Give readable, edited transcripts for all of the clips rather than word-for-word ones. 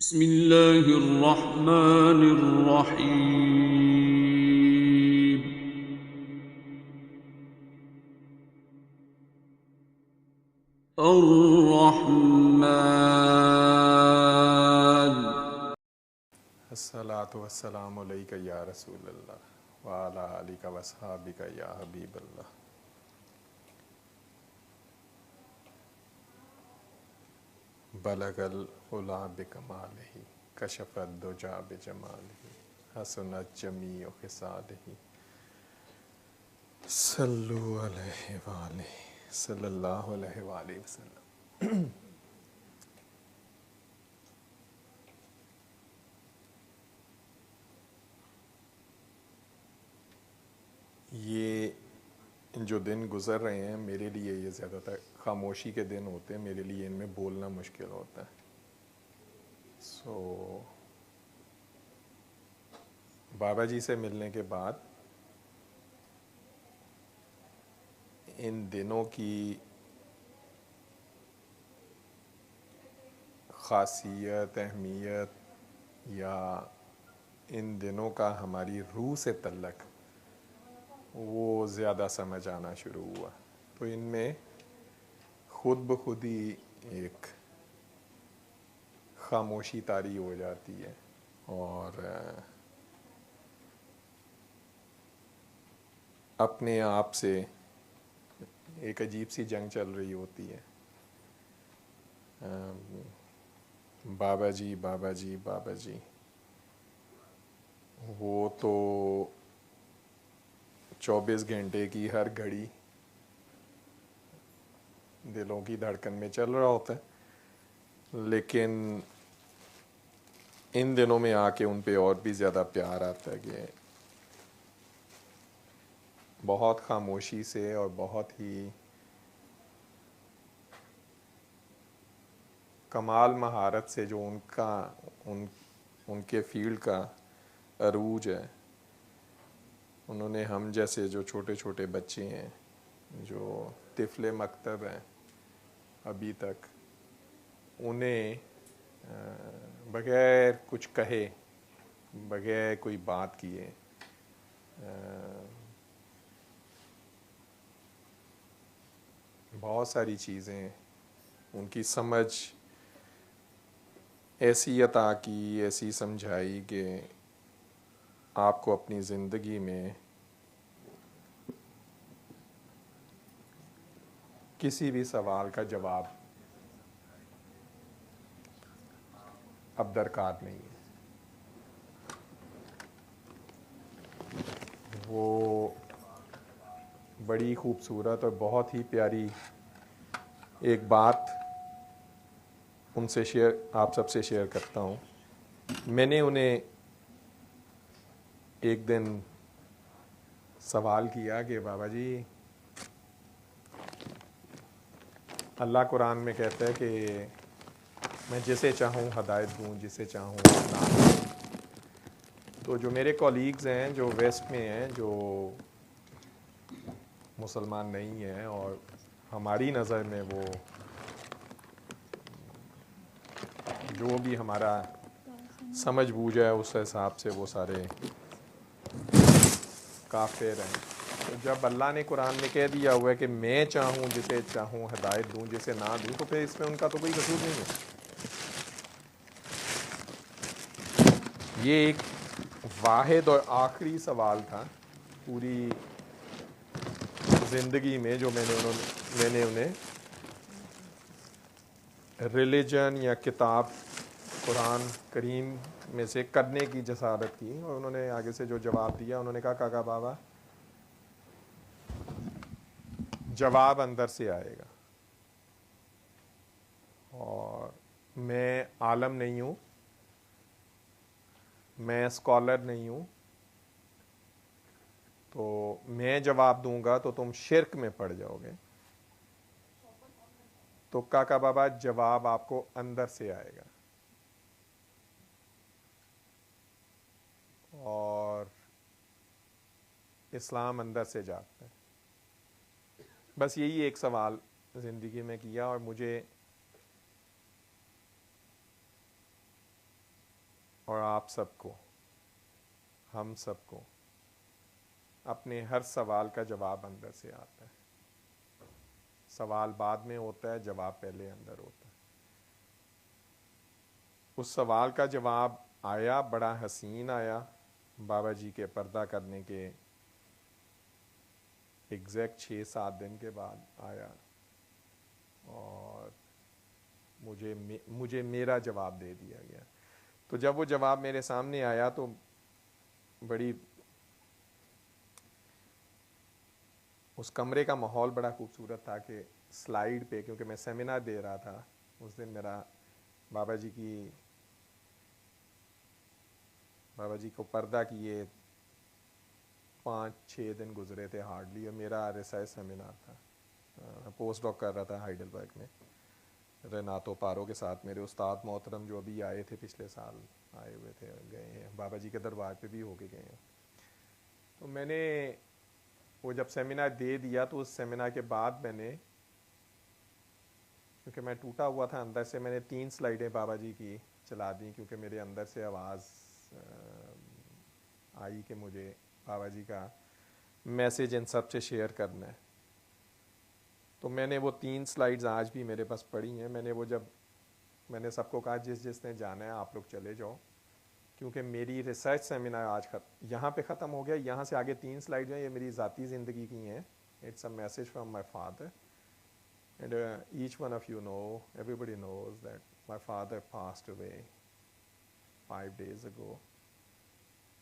بسم الله الرحمن الرحيم. الرحمن. الصلاۃ والسلام علیک یا رسول اللہ وعلی آلک واصحابک یا حبیب اللہ. بلغ العلا بکمالہ کشف الدجی بجمالہ حسنت جمیع خصالہ صلو علیہ وآلہ صلی اللہ علیہ وآلہ وسلم. یہ جو دن گزر رہے ہیں میرے لیے یہ زیادہ تر خاموشی کے دن ہوتے ہیں، میرے لیے ان میں بولنا مشکل ہوتا ہے. بابا جی سے ملنے کے بعد ان دنوں کی خاصیت، اہمیت یا ان دنوں کا ہماری روح سے تعلق وہ زیادہ سمجھ آنا شروع ہوا. تو ان میں خود بخود ہی ایک خاموشی طاری ہو جاتی ہے اور اپنے آپ سے ایک عجیب سی جنگ چل رہی ہوتی ہے. بابا جی بابا جی بابا جی، وہ تو 24 گھنٹے کی ہر گھڑی دلوں کی دھڑکن میں چل رہا ہوتا ہے، لیکن ان دنوں میں آ کے ان پہ اور بھی زیادہ پیار آتا ہے کہ بہت خاموشی سے اور بہت ہی کمال مہارت سے جو ان کے فیلڈ کا عروج ہے، انہوں نے ہم جیسے جو چھوٹے چھوٹے بچے ہیں، جو طفل مکتب ہیں ابھی تک، انہیں بغیر کچھ کہے، بغیر کوئی بات کیے بہت ساری چیزیں ان کی سمجھ ایسی عطا کی، ایسی سمجھائی کہ آپ کو اپنی زندگی میں کسی بھی سوال کا جواب اب درکار نہیں ہے. وہ بڑی خوبصورت اور بہت ہی پیاری ایک بات ان سے آپ سب سے شیئر کرتا ہوں. میں نے انہیں ایک دن سوال کیا کہ بابا جی، اللہ قرآن میں کہتا ہے کہ میں جسے چاہوں ہدایت دوں، جسے چاہوں نہ دوں. تو جو میرے کولیگز ہیں جو ویسٹ میں ہیں، جو مسلمان نہیں ہیں، اور ہماری نظر میں وہ جو بھی ہمارا سمجھ بوجھ ہے اس حساب سے وہ سارے کافر ہیں. تو جب اللہ نے قرآن میں کہہ دیا ہوا ہے کہ میں چاہوں جسے چاہوں ہدایت دوں، جسے نہ دوں، تو پھر اس میں ان کا تو کوئی قصور نہیں ہے. یہ ایک واحد اور آخری سوال تھا پوری زندگی میں جو میں نے انہیں ریلیجن یا کتاب قرآن کریم میں سے کرنے کی جسارت کی. اور انہوں نے آگے سے جو جواب دیا، انہوں نے کہا کاکا بابا، جواب اندر سے آئے گا، اور میں عالم نہیں ہوں، میں اسکالر نہیں ہوں، تو میں جواب دوں گا تو تم شرک میں پڑ جاؤ گے. تو کاکا بابا جواب آپ کو اندر سے آئے گا، اور اسلام اندر سے جاتا ہے. بس یہی ایک سوال زندگی میں کیا، اور مجھے اور آپ سب کو، ہم سب کو اپنے ہر سوال کا جواب اندر سے آتا ہے. سوال بعد میں ہوتا ہے، جواب پہلے اندر ہوتا ہے. اس سوال کا جواب آیا، بڑا حسین آیا، بابا جی کے پردہ کرنے کے ایگزیکٹ 6-7 دن کے بعد آیا، اور مجھے میرا جواب دے دیا گیا. تو جب وہ جواب میرے سامنے آیا تو بڑی اس کمرے کا ماحول بڑا خوبصورت تھا کہ سلائیڈ پہ، کیونکہ میں سیمینار دے رہا تھا اس دن، میرا بابا جی کو پردہ کیے 5-6 دن گزرے تھے ہارڈلی، اور میرا ریسرچ سیمینار تھا. پوسٹ ڈاک کر رہا تھا ہائیڈلبرگ میں ریناتو پارو کے ساتھ. میرے استاد محترم جو ابھی آئے تھے پچھلے سال آئے ہوئے تھے، گئے ہیں بابا جی کے دربار پہ بھی ہو کے گئے ہیں. تو میں نے وہ جب سیمینار دے دیا تو اس سیمینار کے بعد میں نے، کیونکہ میں ٹوٹا ہوا تھا اندر سے، میں نے 3 سلائیڈیں بابا جی کی چلا دیں، کیونکہ میرے اندر سے آواز آئی کہ مجھے بابا جی کا میسیج ان سب سے شیئر کرنا ہے. تو میں نے وہ 3 سلائیڈز آج بھی میرے پاس پڑھی ہیں. میں نے سب کو کہا جس نے جانا ہے آپ لوگ چلے جاؤ، کیونکہ میری ریسرچ سیمینار آج یہاں پہ ختم ہو گیا. یہاں سے آگے 3 سلائیڈ ہیں، یہ میری ذاتی زندگی کی ہیں. It's a message from my father. And each one of you know, everybody knows that my father passed away 5 days ago.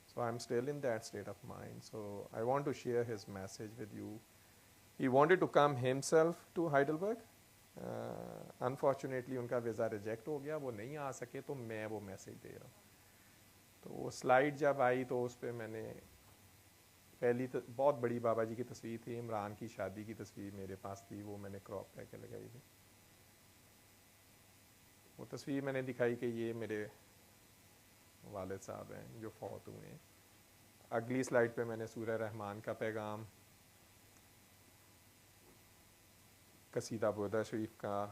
So I'm still in that state of mind. So I want to share his message with you. He wanted to come himself to Heidelberg. Unfortunately ان کا visa reject ہو گیا، وہ نہیں آ سکے، تو میں وہ message دے رہا ہوں. تو وہ سلائیڈ جب آئی تو اس پہ میں نے پہلی بہت بڑی بابا جی کی تصویر تھی، عمران کی شادی کی تصویر میرے پاس تھی، وہ میں نے کراپ کر کے لگائی تھی. وہ تصویر میں نے دکھائی کہ یہ میرے والد صاحب ہیں جو فوت ہوئے ہیں. اگلی سلائیڈ پہ میں نے سورہ رحمان کا پیغام، قصیدہ بودہ شریف کا،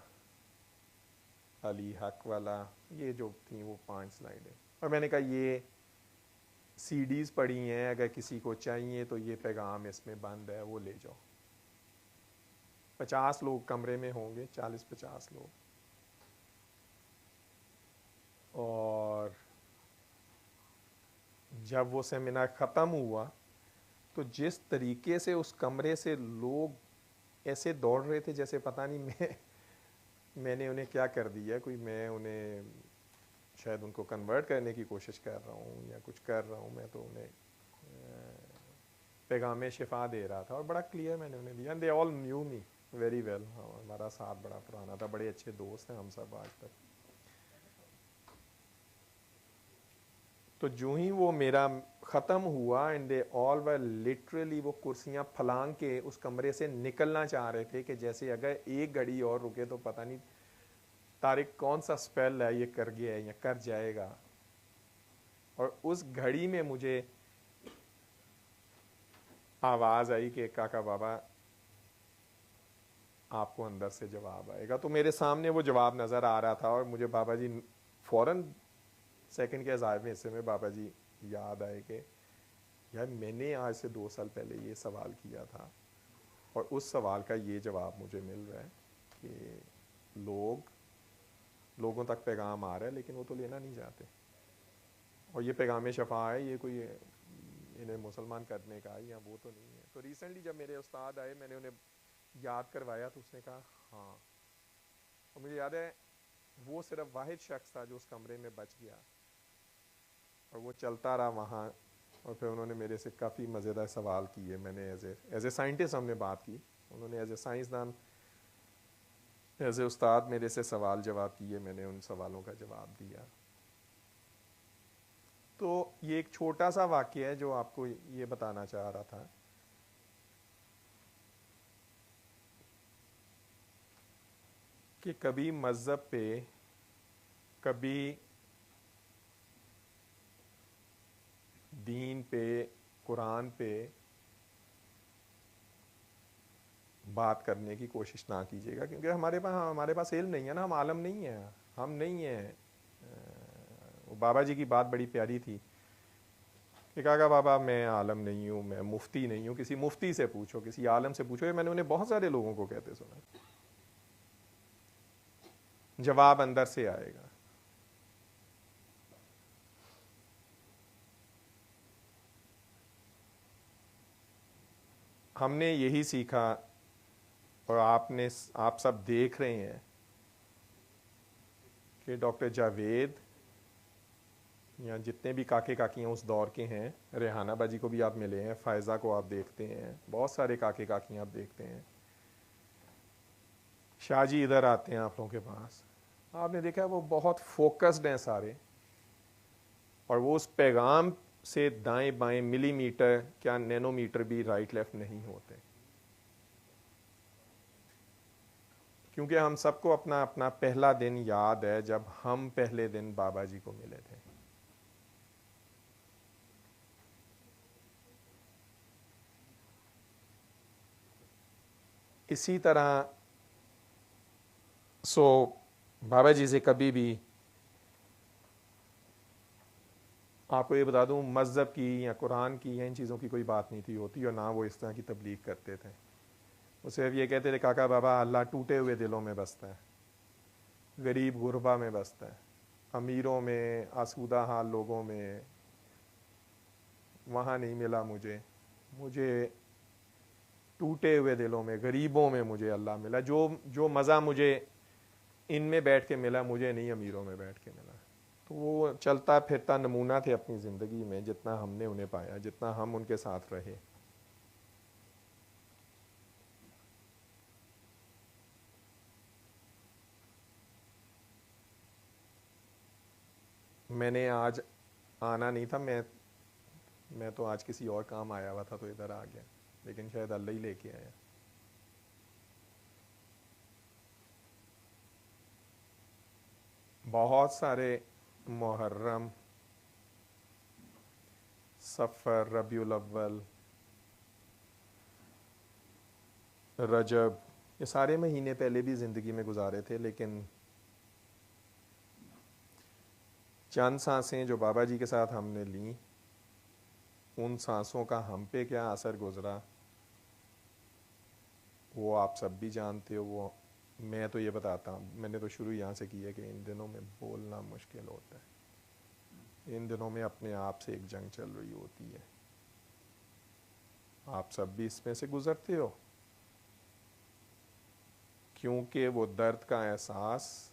علی حق والا، یہ جو تھیں وہ 5 سلائیڈیں. اور میں نے کہا یہ سی ڈیز پڑی ہیں، اگر کسی کو چاہیے تو یہ پیغام اس میں بند ہے، وہ لے جاؤ. 50 لوگ کمرے میں ہوں گے، 40-50 لوگ. اور جب وہ سیمینار ختم ہوا تو جس طریقے سے اس کمرے سے لوگ ایسے دوڑ رہے تھے جیسے پتہ نہیں میں نے انہیں کیا کر دیا، کوئی میں انہیں شاید ان کو کنورٹ کرنے کی کوشش کر رہا ہوں یا کچھ کر رہا ہوں. میں تو انہیں پیغام شفا دے رہا تھا، اور بڑا کلیئر میں نے انہیں دیا. دے آل نیو می ویری ویل. ہمارا ساتھ بڑا پرانا تھا، بڑے اچھے دوست ہیں ہم سب آج تک. تو جو ہی وہ میرا ختم ہوا، and they all were literally, وہ کرسیاں پھلانگ کے اس کمرے سے نکلنا چاہ رہے تھے کہ جیسے اگر ایک گھڑی اور رکے تو پتہ نہیں طارق کون سا سپیل ہے یہ کر گیا ہے یا کر جائے گا. اور اس گھڑی میں مجھے آواز آئی کہ کاکا بابا آپ کو اندر سے جواب آئے گا. تو میرے سامنے وہ جواب نظر آ رہا تھا، اور مجھے بابا جی فوراً سیکنڈ کے 1000ویں حصے میں بابا جی یاد آئے کہ یار میں نے آج سے 2 سال پہلے یہ سوال کیا تھا، اور اس سوال کا یہ جواب مجھے مل رہا ہے کہ لوگوں تک پیغام آ رہا ہے لیکن وہ تو لینا نہیں چاہتے. اور یہ پیغام شفا ہے، یہ کوئی انہیں مسلمان کرنے کا یا وہ تو نہیں ہے. تو ریسنٹلی جب میرے استاد آئے میں نے انہیں یاد کروایا تو اس نے کہا ہاں. اور مجھے یاد ہے وہ صرف واحد شخص تھا جو اس کمرے میں بچ گیا، اور وہ چلتا رہا وہاں. اور پھر انہوں نے میرے سے کافی مزیدار سوال کیے. میں نے ایز اے سائنٹسٹ ہم نے بات کی، انہوں نے ایز اے سائنسدان، ایز اے استاد میرے سے سوال جواب کیے. میں نے ان سوالوں کا جواب دیا. تو یہ ایک چھوٹا سا واقعہ ہے جو آپ کو یہ بتانا چاہ رہا تھا کہ کبھی مذہب پہ، کبھی دین پہ، قرآن پہ بات کرنے کی کوشش نہ کیجیے گا، کیونکہ ہمارے پاس علم نہیں ہے نا، ہم عالم نہیں ہیں، ہم نہیں ہیں وہ بابا جی کی بات بڑی پیاری تھی کہ کہا بابا میں عالم نہیں ہوں، میں مفتی نہیں ہوں، کسی مفتی سے پوچھو، کسی عالم سے پوچھو. یہ میں نے انہیں بہت سارے لوگوں کو کہتے سنا. جواب اندر سے آئے گا. ہم نے یہی سیکھا اور آپ سب دیکھ رہے ہیں کہ ڈاکٹر جاوید یا جتنے بھی کاکے کاکیاں اس دور کے ہیں، ریحانہ باجی کو بھی آپ ملے ہیں، فائزہ کو آپ دیکھتے ہیں، بہت سارے کاکے کاکیاں آپ دیکھتے ہیں. شاہ جی ادھر آتے ہیں آپ لوگوں کے پاس، آپ نے دیکھا وہ بہت فوکسڈ ہیں سارے، اور وہ اس پیغام سے دائیں بائیں ملی میٹر کیا نینو میٹر بھی رائٹ لیفٹ نہیں ہوتے. کیونکہ ہم سب کو اپنا اپنا پہلا دن یاد ہے جب ہم پہلے دن بابا جی کو ملے تھے. اسی طرح بابا جی سے کبھی بھی آپ کو یہ بتا دوں مذہب کی یا قرآن کی یا ان چیزوں کی کوئی بات نہیں تھی ہوتی، اور نہ وہ اس طرح کی تبلیغ کرتے تھے. وہ صرف یہ کہتے تھے کاکا بابا اللہ ٹوٹے ہوئے دلوں میں بستا ہے، غریب غربا میں بستا ہے، امیروں میں، آسودہ حال لوگوں میں وہاں نہیں ملا مجھے ٹوٹے ہوئے دلوں میں، غریبوں میں مجھے اللہ ملا. جو مزہ مجھے ان میں بیٹھ کے ملا مجھے نہیں امیروں میں بیٹھ کے ملا. تو وہ چلتا پھرتا نمونہ تھے اپنی زندگی میں، جتنا ہم نے انہیں پایا، جتنا ہم ان کے ساتھ رہے. میں نے آج آنا نہیں تھا، میں تو آج کسی اور کام آیا ہوا تھا تو ادھر آ گیا، لیکن شاید اللہ ہی لے کے آیا. بہت سارے محرم، صفر، ربیع الاول، رجب، یہ سارے مہینے پہلے بھی زندگی میں گزارے تھے، لیکن چند سانسیں جو بابا جی کے ساتھ ہم نے لیں، ان سانسوں کا ہم پہ کیا اثر گزرا وہ آپ سب بھی جانتے ہو. وہ میں تو یہ بتاتا ہوں، میں نے تو شروع یہاں سے کی ہے کہ ان دنوں میں بولنا مشکل ہوتا ہے، ان دنوں میں اپنے آپ سے ایک جنگ چل رہی ہوتی ہے. آپ سب بھی اس میں سے گزرتے ہو، کیونکہ وہ درد کا احساس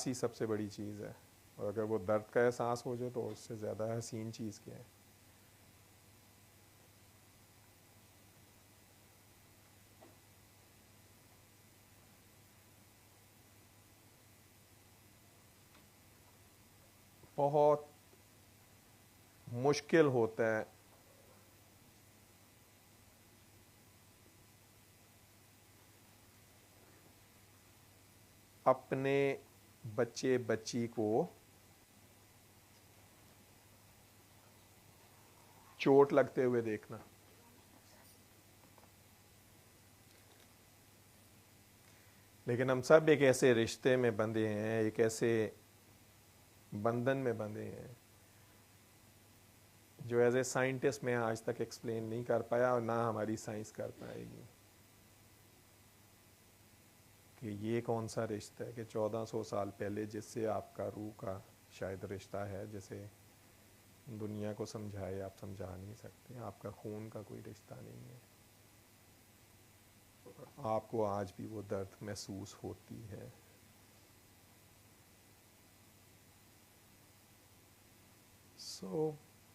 ہی سب سے بڑی چیز ہے. اور اگر وہ درد کا احساس ہو جائے تو اس سے زیادہ حسین چیز کیا ہے. بہت مشکل ہوتا ہے اپنے بچے بچی کو چوٹ لگتے ہوئے دیکھنا. لیکن ہم سب ایک ایسے رشتے میں بندھے ہیں، ایک ایسے بندھن میں بندھے ہیں جو ایز اے سائنٹسٹ میں آج تک ایکسپلین نہیں کر پایا، اور نہ ہماری سائنس کر پائے گی کہ یہ کون سا رشتہ ہے کہ 1400 سال پہلے جس سے آپ کا روح کا شاید رشتہ ہے، جسے دنیا کو سمجھائے آپ سمجھا نہیں سکتے. آپ کا خون کا کوئی رشتہ نہیں ہے، آپ کو آج بھی وہ درد محسوس ہوتی ہے.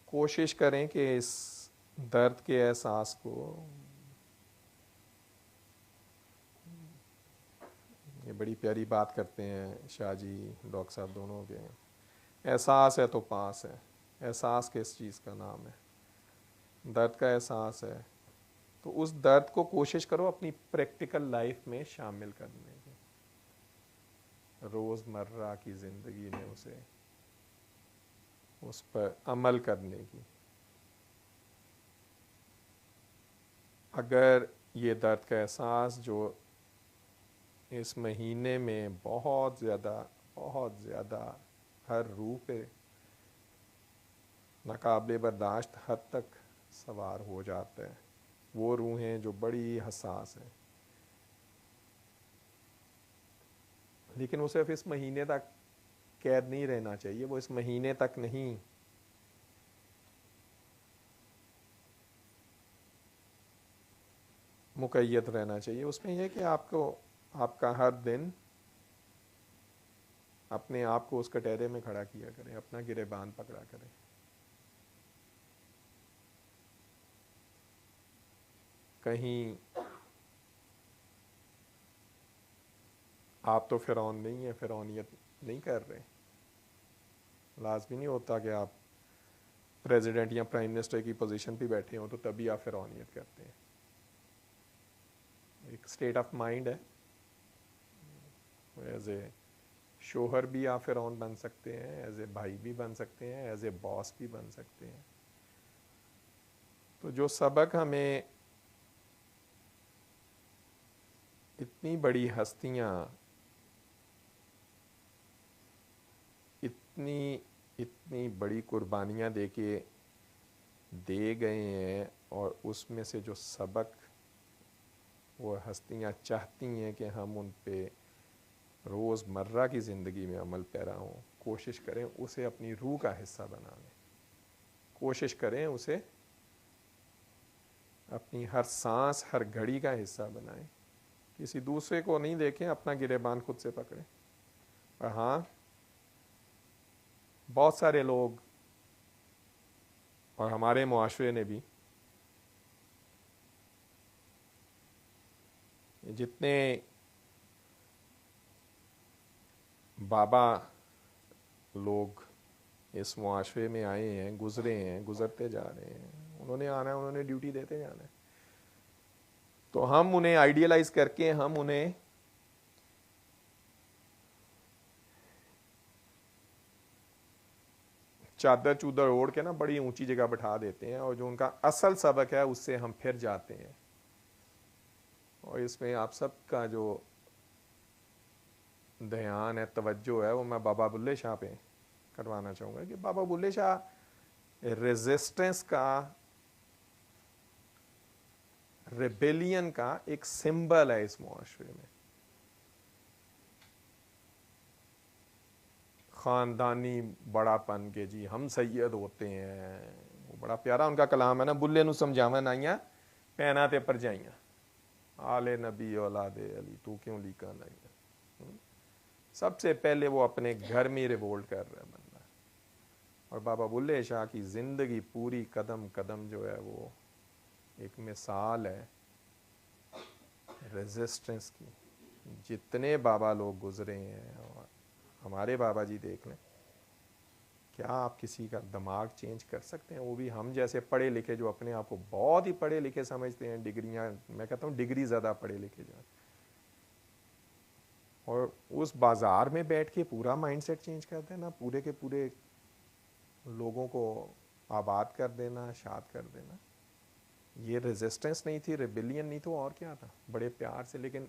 کوشش کریں کہ اس درد کے احساس کو، یہ بڑی پیاری بات کرتے ہیں شاہ جی ڈاکٹر صاحب دونوں کے، احساس ہے تو پاس ہے. احساس کس چیز کا نام ہے؟ درد کا احساس ہے. تو اس درد کو کوشش کرو اپنی پریکٹیکل لائف میں شامل کرنے کی، روز مرہ کی زندگی میں اس پر عمل کرنے کی. اگر یہ درد کا احساس جو اس مہینے میں بہت زیادہ بہت زیادہ ہر روح پہ ناقابل برداشت حد تک سوار ہو جاتا ہے. وہ روحیں جو بڑی حساس ہیں، لیکن وہ صرف اس مہینے تک قید نہیں رہنا چاہیے، وہ اس مہینے تک نہیں، مقید رہنا چاہیے. اس میں یہ کہ آپ کا ہر دن اپنے آپ کو اس کٹہرے میں کھڑا کیا کریں، اپنا گریبان پکڑا کریں. کہیں آپ تو فرعون نہیں ہیں، فرعونیت نہیں کر رہے. لازمی نہیں ہوتا کہ آپ پریزیڈنٹ یا پرائم منسٹر کی پوزیشن پہ بیٹھے ہوں تو تبھی آپ فرعونیت کرتے ہیں. ایک اسٹیٹ آف مائنڈ ہے. ایز اے شوہر بھی آپ فرعون بن سکتے ہیں، ایز اے بھائی بھی بن سکتے ہیں، ایز اے باس بھی بن سکتے ہیں. تو جو سبق ہمیں اتنی بڑی ہستیاں اتنی بڑی قربانیاں دے کے دے گئے ہیں، اور اس میں سے جو سبق وہ ہستیاں چاہتی ہیں کہ ہم ان پہ روز مرہ کی زندگی میں عمل پیرا ہوں، کوشش کریں اسے اپنی روح کا حصہ بنا لیں. کوشش کریں اسے اپنی ہر سانس، ہر گھڑی کا حصہ بنائیں. کسی دوسرے کو نہیں دیکھیں، اپنا گریبان خود سے پکڑیں. اور ہاں، بہت سارے لوگ اور ہمارے معاشرے نے بھی جتنے بابا لوگ اس معاشرے میں آئے ہیں، گزرے ہیں، گزرتے جا رہے ہیں، انہوں نے آنا ہے، انہوں نے ڈیوٹی دیتے جانا ہے. تو ہم انہیں آئیڈیلائز کر کے ہم انہیں چادر چودر اوڑھ کے نا بڑی اونچی جگہ بٹھا دیتے ہیں، اور جو ان کا اصل سبق ہے اس سے ہم پھر جاتے ہیں. اور اس میں آپ سب کا جو دھیان ہے، توجہ ہے، وہ میں بابا بلے شاہ پہ کروانا چاہوں گا کہ بابا بلے شاہ ریزسٹنس کا، ریبیلین کا ایک سمبل ہے اس معاشرے میں. خاندانی بڑا پن کے جی ہم سید ہوتے ہیں، وہ بڑا پیارا ان کا کلام ہے نا، بلے نو سمجھاواں نائیاں پینا تے پرجائیاں، آل نبی اولاد علی تو کیوں لیکا نائیاں. سب سے پہلے وہ اپنے گھر میں ریوولٹ کر رہا ہے بندہ. اور بابا بلے شاہ کی زندگی پوری قدم قدم جو ہے وہ ایک مثال ہے ریزسٹنس کی. جتنے بابا لوگ گزرے ہیں، ہمارے بابا جی دیکھ لیں، کیا آپ کسی کا دماغ چینج کر سکتے ہیں؟ وہ بھی ہم جیسے پڑھے لکھے جو اپنے آپ کو بہت ہی پڑھے لکھے سمجھتے ہیں، ڈگریاں، میں کہتا ہوں ڈگری زیادہ پڑھے لکھے جو ہیں، اور اس بازار میں بیٹھ کے پورا مائنڈ سیٹ چینج کر دینا، پورے کے پورے لوگوں کو آباد کر دینا، شاد کر دینا. یہ ریزسٹنس نہیں تھی، ریبیلین نہیں تو اور کیا تھا. بڑے پیار سے، لیکن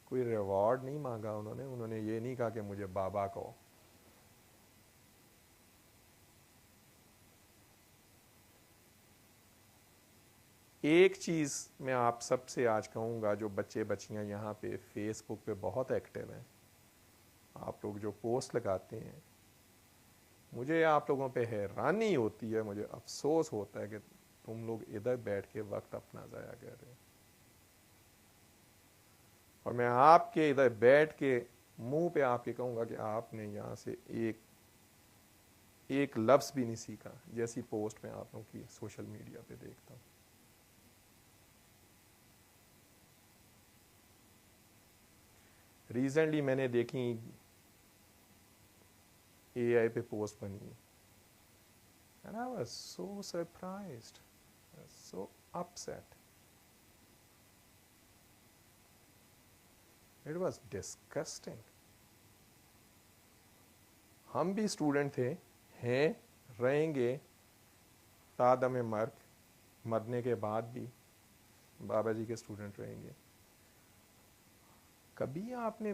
کوئی ریوارڈ نہیں مانگا انہوں نے یہ نہیں کہا کہ مجھے بابا کو. ایک چیز میں آپ سب سے آج کہوں گا، جو بچے بچیاں یہاں پہ فیس بک پہ بہت ایکٹیو ہیں، آپ لوگ جو پوسٹ لگاتے ہیں، مجھے آپ لوگوں پہ حیرانی ہوتی ہے، مجھے افسوس ہوتا ہے کہ تم لوگ ادھر بیٹھ کے وقت اپنا ضائع کر رہے ہیں. اور میں آپ کے ادھر بیٹھ کے منہ پہ آپ کے کہوں گا کہ آپ نے یہاں سے ایک لفظ بھی نہیں سیکھا، جیسی پوسٹ میں آپ لوگوں کی سوشل میڈیا پہ دیکھتا ہوں. ریسنٹلی میں نے دیکھی اے آئی پہ پوسٹ بنی، and I was so surprised, so upset. It was disgusting. ہم بھی اسٹوڈنٹ تھے، ہیں، رہیں گے تادم مرگ، مرنے کے بعد بھی بابا جی کے اسٹوڈنٹ رہیں گے. کبھی آپ نے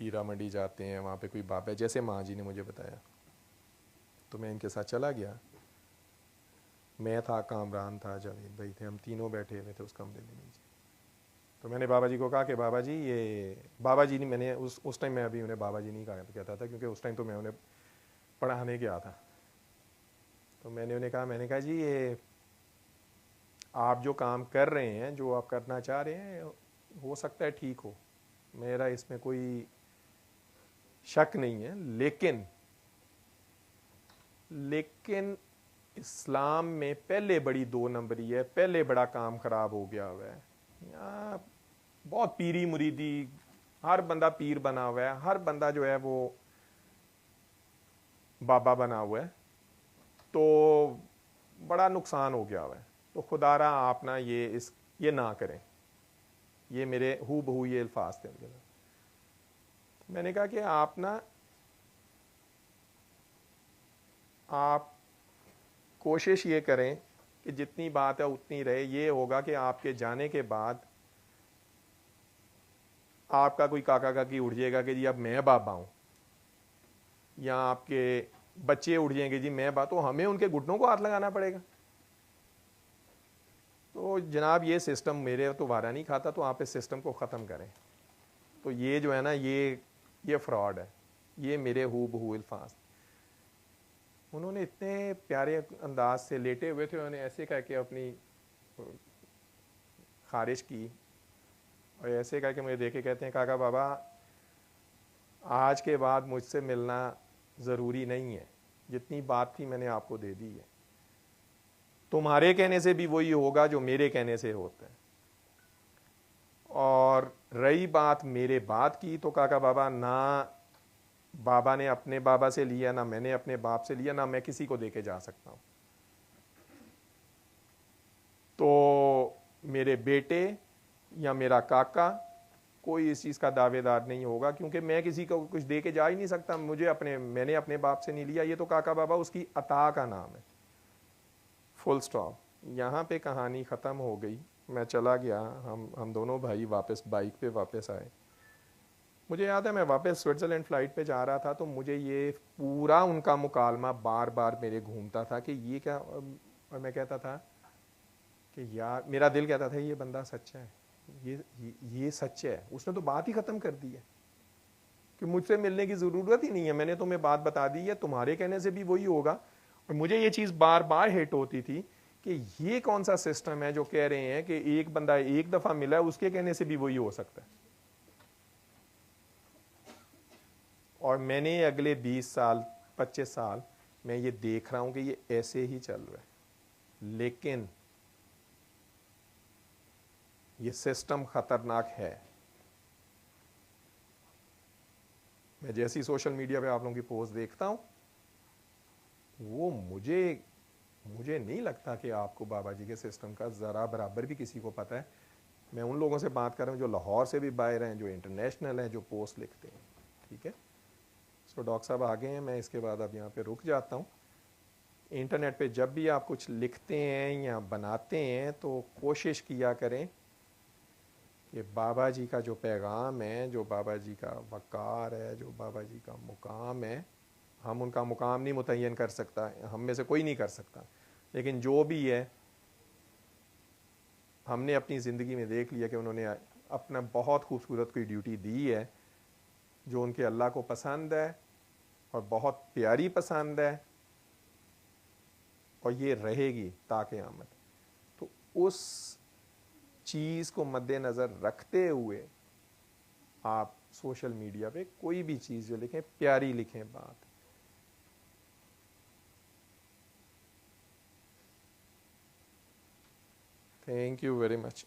ہیرا منڈی جاتے ہیں, وہاں پہ کوئی بابا ہے, جیسے ماں جی نے مجھے بتایا. تو میں ان کے ساتھ چلا گیا. میں تھا, کامران تھا, جاوید بھائی تھے, ہم تینوں بیٹھے ہوئے تھے اس کمرے میں نیچے. تو میں نے بابا جی کو کہا کہ بابا جی یہ بابا جی نہیں, میں نے اس ٹائم میں ابھی انہیں بابا جی نہیں کہتا تھا, کیونکہ اس ٹائم تو میں انہیں پڑھانے گیا تھا. تو میں نے انہیں کہا, میں نے کہا جی یہ آپ جو کام کر رہے ہیں, جو آپ کرنا چاہ رہے ہیں, ہو سکتا ہے ٹھیک ہو, میرا اس میں کوئی شک نہیں ہے, لیکن اسلام میں پہلے بڑی 2 نمبری ہے, پہلے بڑا کام خراب ہو گیا ہوا ہے. یہاں بہت پیری مریدی, ہر بندہ پیر بنا ہوا ہے, ہر بندہ جو ہے وہ بابا بنا ہوا ہے, تو بڑا نقصان ہو گیا ہوا ہے. تو خدا را آپ نا یہ نہ کریں. یہ میرے ہو بہو یہ الفاظ تھے. میں نے کہا کہ آپ کوشش یہ کریں کہ جتنی بات ہے اتنی رہے. یہ ہوگا کہ آپ کے جانے کے بعد آپ کا کوئی کاکا کاکی اٹھ جائے گا کہ جی اب میں بابا ہوں, یا آپ کے بچے اٹھ جائیں گے جی میں بابا, تو ہمیں ان کے گھٹنوں کو ہاتھ لگانا پڑے گا. تو جناب یہ سسٹم میرے تو وارا نہیں کھاتا, تو آپ اس سسٹم کو ختم کریں. تو یہ جو ہے نا یہ فراڈ ہے. یہ میرے ہو بہو الفاظ. انہوں نے اتنے پیارے انداز سے لیٹے ہوئے تھے, انہوں نے ایسے کہہ کے اپنی خارش کی, اور ایسے کہہ کے مجھے دیکھ کے کہتے ہیں, کاکا بابا آج کے بعد مجھ سے ملنا ضروری نہیں ہے, جتنی بات تھی میں نے آپ کو دے دی ہے. تمہارے کہنے سے بھی وہی ہوگا جو میرے کہنے سے ہوتا ہے. اور رہی بات میرے بات کی, تو کاکا بابا نہ بابا نے اپنے بابا سے لیا, نہ میں نے اپنے باپ سے لیا, نہ میں کسی کو دے کے جا سکتا ہوں. تو میرے بیٹے یا میرا کاکا کوئی اس چیز کا دعوے دار نہیں ہوگا, کیونکہ میں کسی کو کچھ دے کے جا ہی نہیں سکتا. میں نے اپنے باپ سے نہیں لیا. یہ تو کاکا بابا اس کی عطا کا نام ہے, فل سٹاپ. یہاں پہ کہانی ختم ہو گئی. میں چلا گیا, ہم دونوں بھائی واپس بائک پہ واپس آئے. مجھے یاد ہے میں واپس سوئٹزرلینڈ فلائٹ پہ جا رہا تھا, تو مجھے یہ پورا ان کا مکالمہ بار بار میرے گھومتا تھا کہ یہ کیا, اور میں کہتا تھا کہ یار, میرا دل کہتا تھا یہ بندہ سچا ہے, یہ سچ ہے. اس نے تو بات ہی ختم کر دی ہے کہ مجھ سے ملنے کی ضرورت ہی نہیں ہے, میں نے تمہیں بات بتا دی ہے, تمہارے کہنے سے بھی وہی ہوگا. اور مجھے یہ چیز بار بار ہٹ ہوتی تھی کہ یہ کون سا سسٹم ہے جو کہہ رہے ہیں کہ ایک بندہ ایک دفعہ ملا ہے, اس کے کہنے سے بھی وہی ہو سکتا ہے. اور میں نے اگلے 20 سال 25 سال میں یہ دیکھ رہا ہوں کہ یہ ایسے ہی چل رہا ہے. لیکن یہ سسٹم خطرناک ہے. میں جیسی سوشل میڈیا پہ آپ لوگوں کی پوسٹ دیکھتا ہوں, وہ مجھے نہیں لگتا کہ آپ کو بابا جی کے سسٹم کا ذرا برابر بھی کسی کو پتہ ہے. میں ان لوگوں سے بات کر رہا ہوں جو لاہور سے بھی باہر ہیں, جو انٹرنیشنل ہیں, جو پوسٹ لکھتے ہیں. ٹھیک ہے, سو ڈاکٹر صاحب آگے ہیں, میں اس کے بعد اب یہاں پہ رک جاتا ہوں. انٹرنیٹ پہ جب بھی آپ کچھ لکھتے ہیں یا بناتے ہیں تو کوشش کیا کریں کہ بابا جی کا جو پیغام ہے, جو بابا جی کا وقار ہے, جو بابا جی کا مقام ہے, ہم ان کا مقام نہیں متعین کر سکتا, ہم میں سے کوئی نہیں کر سکتا, لیکن جو بھی ہے ہم نے اپنی زندگی میں دیکھ لیا کہ انہوں نے اپنا بہت خوبصورت کوئی ڈیوٹی دی ہے جو ان کے اللہ کو پسند ہے اور بہت پیاری پسند ہے, اور یہ رہے گی تا قیامت. تو اس چیز کو مد نظر رکھتے ہوئے آپ سوشل میڈیا پہ کوئی بھی چیز جو لکھیں, پیاری لکھیں بات. Thank you very much.